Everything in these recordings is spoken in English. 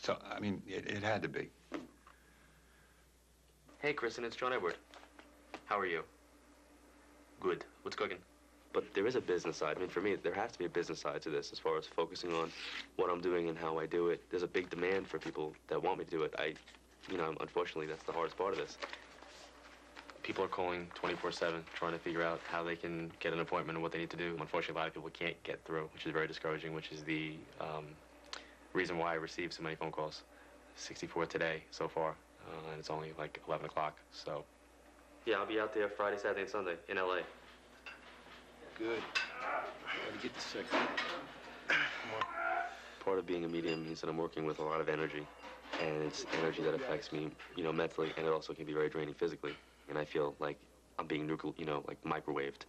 So, I mean, it had to be. Hey, Kristen, it's John Edward. How are you? Good. What's cooking? But there is a business side. I mean, for me, there has to be a business side to this as far as focusing on what I'm doing and how I do it. There's a big demand for people that want me to do it. Unfortunately, that's the hardest part of this. People are calling 24/7, trying to figure out how they can get an appointment and what they need to do. Unfortunately, a lot of people can't get through, which is very discouraging, which is the reason why I received so many phone calls. 64 today so far, and it's only like 11 o'clock, so. Yeah, I'll be out there Friday, Saturday, and Sunday in L.A. Good. Gotta get the second. Part of being a medium means that I'm working with a lot of energy, and it's energy that affects me, mentally, and it also can be very draining physically. And I feel like I'm being like microwaved.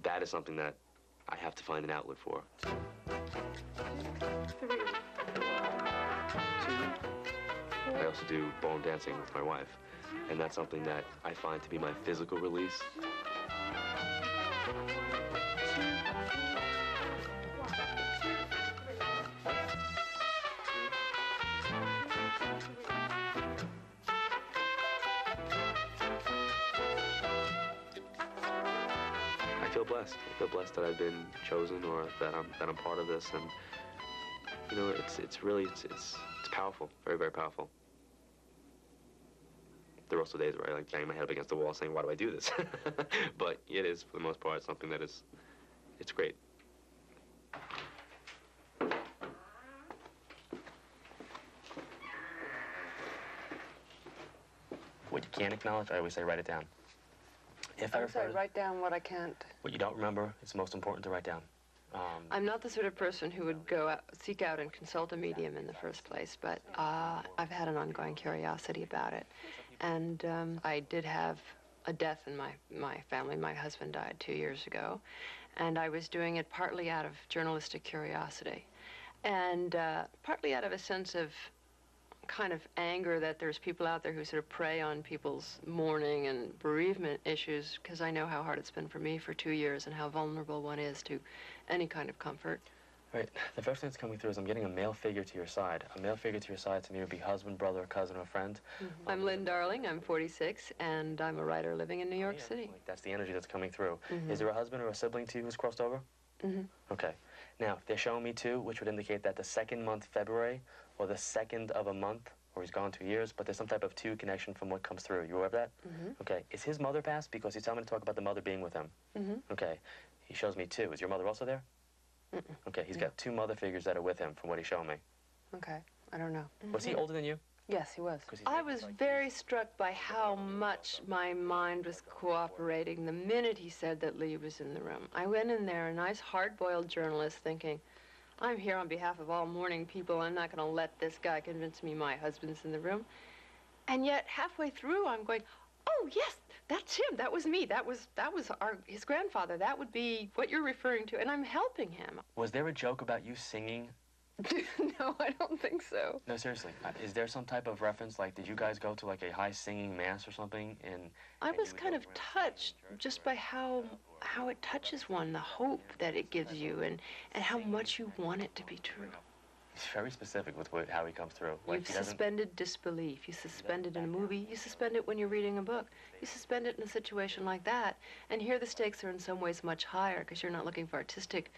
That is something that I have to find an outlet for. I also do ballroom dancing with my wife, and that's something that I find to be my physical release. I feel blessed. I feel blessed that I've been chosen, or that I'm part of this, and it's really powerful, very, very powerful. There are also days where I like bang my head up against the wall saying, why do I do this? But it is, for the most part, something that it's great. What you can't acknowledge, I always say write it down. I'm sorry, write down what I can't. What you don't remember, it's most important to write down. I'm not the sort of person who would go out, seek out and consult a medium in the first place, but I've had an ongoing curiosity about it. And I did have a death in my family. My husband died 2 years ago, and I was doing it partly out of journalistic curiosity, and partly out of a sense of kind of anger that there's people out there who sort of prey on people's mourning and bereavement issues, because I know how hard it's been for me for 2 years and how vulnerable one is to any kind of comfort. Right. The first thing that's coming through is I'm getting a male figure to your side. A male figure to your side to me would be husband, brother, cousin, or friend. Mm-hmm. I'm Lynn Darling. I'm 46, and I'm a writer living in New York City. Like, that's the energy that's coming through. Mm-hmm. Is there a husband or a sibling to you who's crossed over? Mm-hmm. Okay. Now, they're showing me 2, which would indicate that the second month, February, or the second of a month, or he's gone 2 years, but there's some type of 2 connection from what comes through. You aware of that? Mm-hmm. Okay. Is his mother passed? Because he's telling me to talk about the mother being with him. Mm-hmm. Okay. He shows me 2. Is your mother also there? Mm-mm. Okay, he's got 2 mother figures that are with him from what he's showing me. Okay, I don't know. Was he older than you? Yes, he was. I was very struck by how much my mind was cooperating the minute he said that Lee was in the room. I went in there, a nice hard-boiled journalist, thinking, I'm here on behalf of all mourning people. I'm not going to let this guy convince me my husband's in the room. And yet, halfway through, I'm going, oh, yes, that's him. That was me. That was his grandfather. That would be what you're referring to, and I'm helping him. Was there a joke about you singing? No, I don't think so. No, seriously. Is there some type of reference? Like, did you guys go to, like, a high singing mass or something? I was kind of touched just by how it touches one, the hope that it gives you, and how much you want it to be true. He's very specific with how he comes through. Like, You've suspended disbelief. You suspend it in a movie. You suspend it when you're reading a book. You suspend it in a situation like that. And here the stakes are in some ways much higher, because you're not looking for artistic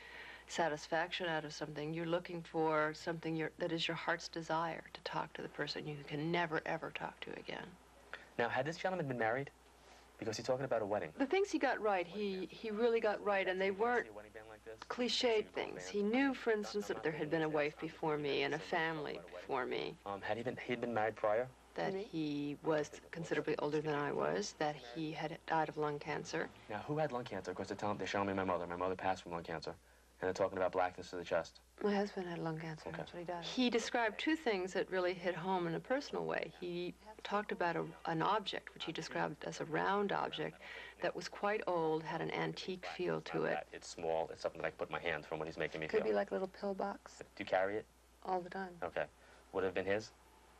satisfaction out of something. You're looking for something that is your heart's desire, to talk to the person you can never, ever talk to again. Now, had this gentleman been married? Because he's talking about a wedding. The things he got right, he really got right, and they weren't cliched things. He knew, for instance, that there had been a wife before me and a family before me. Had he been married prior? That he was considerably older than I was, that he had died of lung cancer. Now, who had lung cancer? Because they're showing me my mother. My mother passed from lung cancer. And they're talking about blackness of the chest. My husband had lung cancer. Okay. That's what he died. He described 2 things that really hit home in a personal way. He talked about an object, which he described as a round object that was quite old, had an antique feel to it. It's small. It's something that I can put in my hand from what he's making me feel. Could be like a little pillbox. Do you carry it? All the time. Okay. Would it have been his?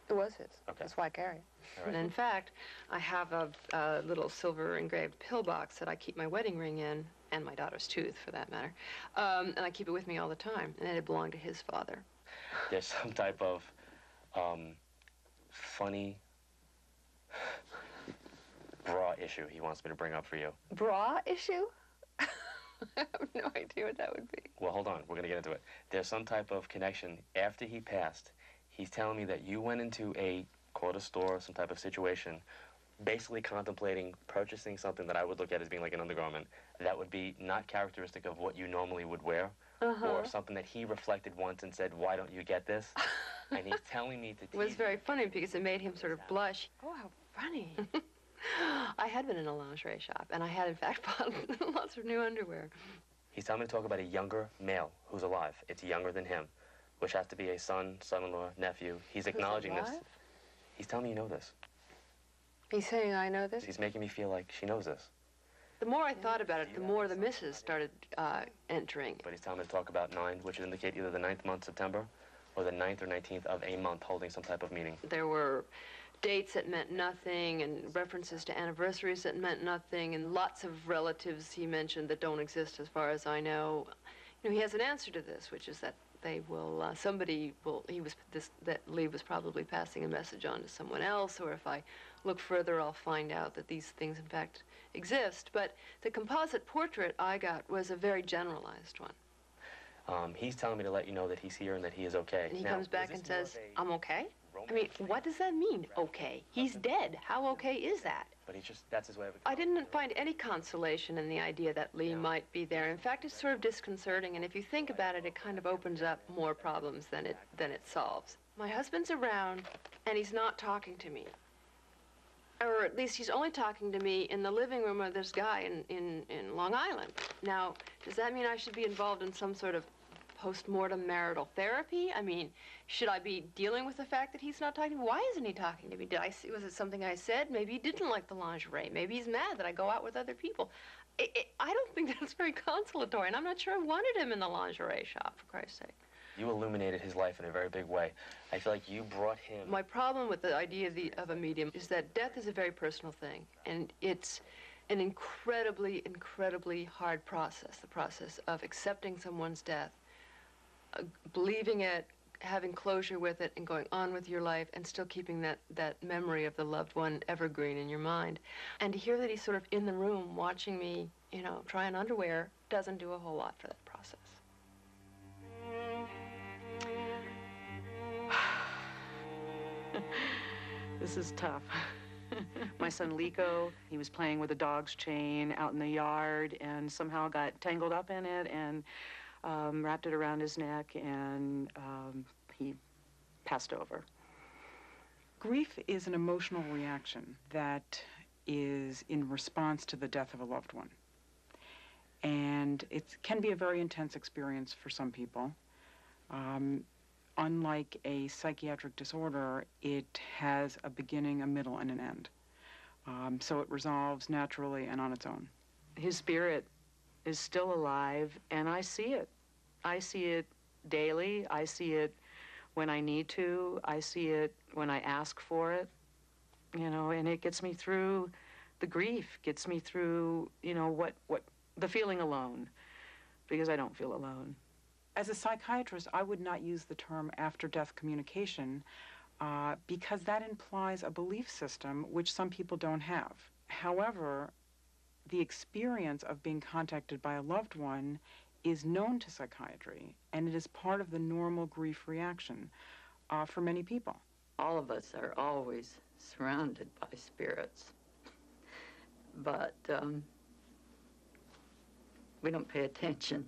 It was his. Okay. That's why I carry it. All right. And in fact, I have a little silver engraved pillbox that I keep my wedding ring in, and my daughter's tooth, for that matter. And I keep it with me all the time, and it belonged to his father. there's some type of funny bra issue he wants me to bring up for you. Bra issue? I have no idea what that would be. Well, hold on. We're going to get into it. There's some type of connection. After he passed, he's telling me that you went into a quarter store, some type of situation, basically contemplating purchasing something that I would look at as being like an undergarment that would be not characteristic of what you normally would wear, or something that he reflected once and said, why don't you get this? And he's telling me to tease It was very funny because it made him sort of blush. Oh, how funny. I had been in a lingerie shop, and I had, in fact, bought lots of new underwear. He's telling me to talk about a younger male who's alive. It's younger than him, which has to be a son, son-in-law, nephew. He's acknowledging this. He's telling me you know this. He's saying I know this? He's making me feel like she knows this. The more I thought about it, the more the misses started entering. But he's telling me to talk about 9, which would indicate either the 9th month, September, or the 9th or 19th of a month holding some type of meaning. There were dates that meant nothing, and references to anniversaries that meant nothing, and lots of relatives he mentioned that don't exist as far as I know. You know, he has an answer to this, which is that they will, that Lee was probably passing a message on to someone else, or if I look further, I'll find out that these things, in fact, exist. But the composite portrait I got was a very generalized one. He's telling me to let you know that he's here and that he is okay. And he comes back and says, I'm okay? I mean, what does that mean, okay? He's dead. How okay is that? But that's his way of... I didn't find any consolation in the idea that Lee might be there. In fact, it's sort of disconcerting, and if you think about it, it kind of opens up more problems than it solves. My husband's around, and he's not talking to me. Or at least he's only talking to me in the living room of this guy in Long Island. Now, does that mean I should be involved in some sort of post-mortem marital therapy? I mean, should I be dealing with the fact that he's not talking to me? Why isn't he talking to me? Was it something I said? Maybe he didn't like the lingerie. Maybe he's mad that I go out with other people. I don't think that's very consolatory, and I'm not sure I wanted him in the lingerie shop, for Christ's sake. You illuminated his life in a very big way. I feel like you brought him... My problem with the idea of a medium is that death is a very personal thing, and it's an incredibly, incredibly hard process, the process of accepting someone's death, believing it, having closure with it, and going on with your life, and still keeping that memory of the loved one evergreen in your mind. And to hear that he's sort of in the room watching me, you know, try on underwear doesn't do a whole lot for that process. This is tough. My son Lico, he was playing with a dog's chain out in the yard and somehow got tangled up in it and wrapped it around his neck, and he passed over. Grief is an emotional reaction that is in response to the death of a loved one. And it can be a very intense experience for some people. Unlike a psychiatric disorder, it has a beginning, a middle, and an end. So it resolves naturally and on its own. His spirit is still alive, and I see it. I see it daily. I see it when I need to. I see it when I ask for it, you know, and it gets me through the grief, gets me through, you know, the feeling alone, because I don't feel alone. As a psychiatrist, I would not use the term after-death communication because that implies a belief system which some people don't have. However, the experience of being contacted by a loved one is known to psychiatry, and it is part of the normal grief reaction for many people. All of us are always surrounded by spirits, but we don't pay attention.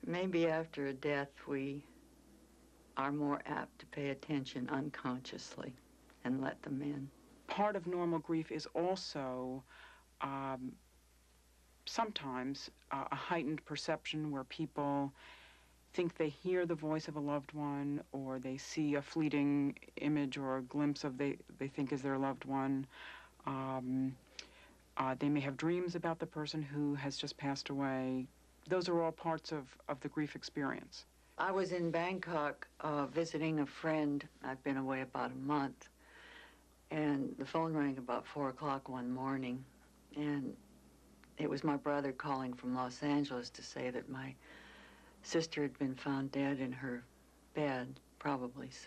Maybe after a death, we are more apt to pay attention unconsciously and let them in. Part of normal grief is also sometimes a heightened perception where people think they hear the voice of a loved one, or they see a fleeting image or a glimpse of they think is their loved one. They may have dreams about the person who has just passed away. Those are all parts of the grief experience. I was in Bangkok visiting a friend. I'd been away about a month, and the phone rang about 4 o'clock one morning, and it was my brother calling from Los Angeles to say that my sister had been found dead in her bed, probably suicide.